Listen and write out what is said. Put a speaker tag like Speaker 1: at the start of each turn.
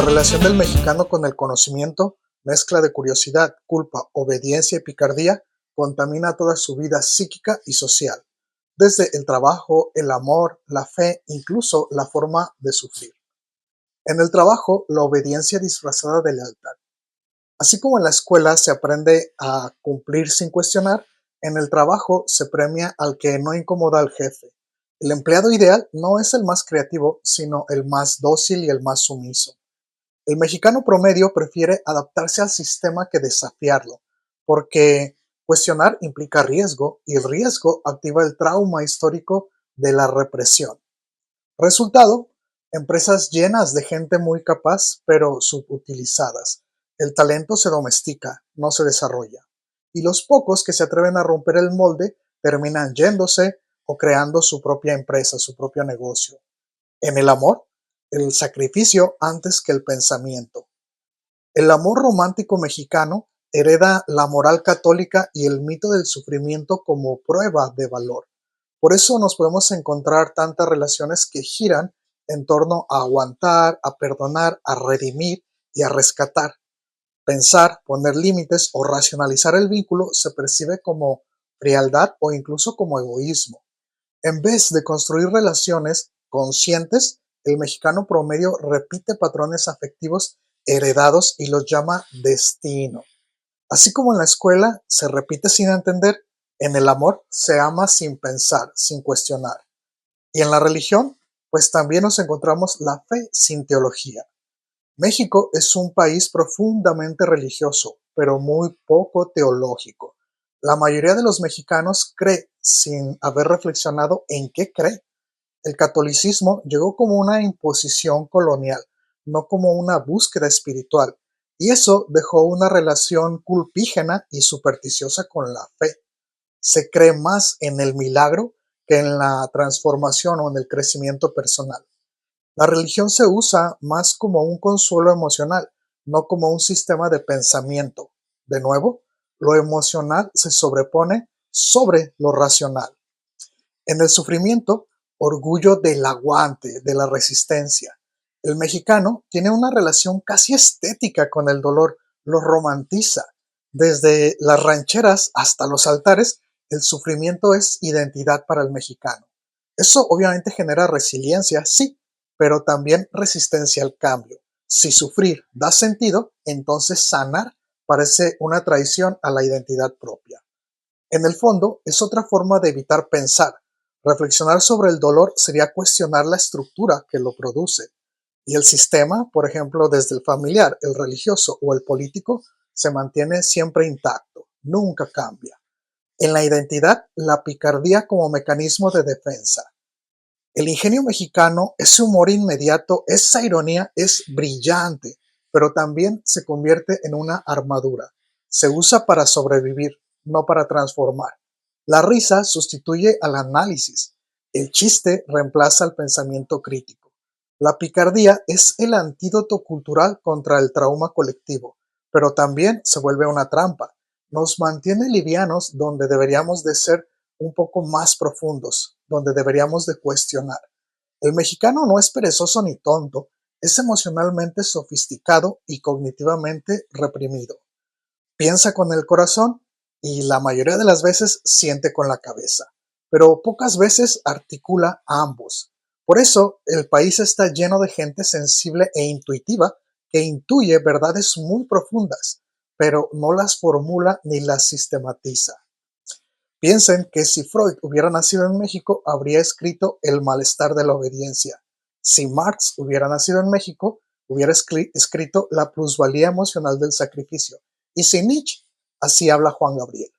Speaker 1: relación del mexicano con el conocimiento, mezcla de curiosidad, culpa, obediencia y picardía, contamina toda su vida psíquica y social, desde el trabajo, el amor, la fe, incluso la forma de sufrir. En el trabajo, la obediencia disfrazada de lealtad. Así como en la escuela se aprende a cumplir sin cuestionar, en el trabajo se premia al que no incomoda al jefe. El empleado ideal no es el más creativo, sino el más dócil y el más sumiso. El mexicano promedio prefiere adaptarse al sistema que desafiarlo, porque cuestionar implica riesgo y el riesgo activa el trauma histórico de la represión. Resultado, empresas llenas de gente muy capaz, pero subutilizadas. El talento se domestica, no se desarrolla. Y los pocos que se atreven a romper el molde terminan yéndose o creando su propia empresa, su propio negocio. En el amor, el sacrificio antes que el pensamiento. El amor romántico mexicano hereda la moral católica y el mito del sufrimiento como prueba de valor. Por eso nos podemos encontrar tantas relaciones que giran en torno a aguantar, a perdonar, a redimir y a rescatar. Pensar, poner límites o racionalizar el vínculo se percibe como frialdad o incluso como egoísmo. En vez de construir relaciones conscientes, el mexicano promedio repite patrones afectivos heredados y los llama destino. Así como en la escuela se repite sin entender, en el amor se ama sin pensar, sin cuestionar. Y en la religión, pues también nos encontramos la fe sin teología. México es un país profundamente religioso, pero muy poco teológico. La mayoría de los mexicanos cree sin haber reflexionado en qué cree. El catolicismo llegó como una imposición colonial, no como una búsqueda espiritual, y eso dejó una relación culpígena y supersticiosa con la fe. Se cree más en el milagro que en la transformación o en el crecimiento personal. La religión se usa más como un consuelo emocional, no como un sistema de pensamiento. De nuevo, lo emocional se sobrepone sobre lo racional. En el sufrimiento, orgullo del aguante, de la resistencia. El mexicano tiene una relación casi estética con el dolor, lo romantiza. Desde las rancheras hasta los altares, el sufrimiento es identidad para el mexicano. Eso obviamente genera resiliencia, sí, pero también resistencia al cambio. Si sufrir da sentido, entonces sanar parece una traición a la identidad propia. En el fondo, es otra forma de evitar pensar. Reflexionar sobre el dolor sería cuestionar la estructura que lo produce. Y el sistema, por ejemplo, desde el familiar, el religioso o el político, se mantiene siempre intacto, nunca cambia. En la identidad, la picardía como mecanismo de defensa. El ingenio mexicano, ese humor inmediato, esa ironía es brillante, pero también se convierte en una armadura. Se usa para sobrevivir, no para transformar. La risa sustituye al análisis. El chiste reemplaza al pensamiento crítico. La picardía es el antídoto cultural contra el trauma colectivo, pero también se vuelve una trampa. Nos mantiene livianos donde deberíamos de ser un poco más profundos, donde deberíamos de cuestionar. El mexicano no es perezoso ni tonto, es emocionalmente sofisticado y cognitivamente reprimido. Piensa con el corazón y la mayoría de las veces siente con la cabeza, pero pocas veces articula ambos. Por eso el país está lleno de gente sensible e intuitiva que intuye verdades muy profundas, pero no las formula ni las sistematiza. Piensen que si Freud hubiera nacido en México, habría escrito El malestar de la obediencia. Si Marx hubiera nacido en México, hubiera escrito La plusvalía emocional del sacrificio. Y si Nietzsche, así habla Juan Gabriel.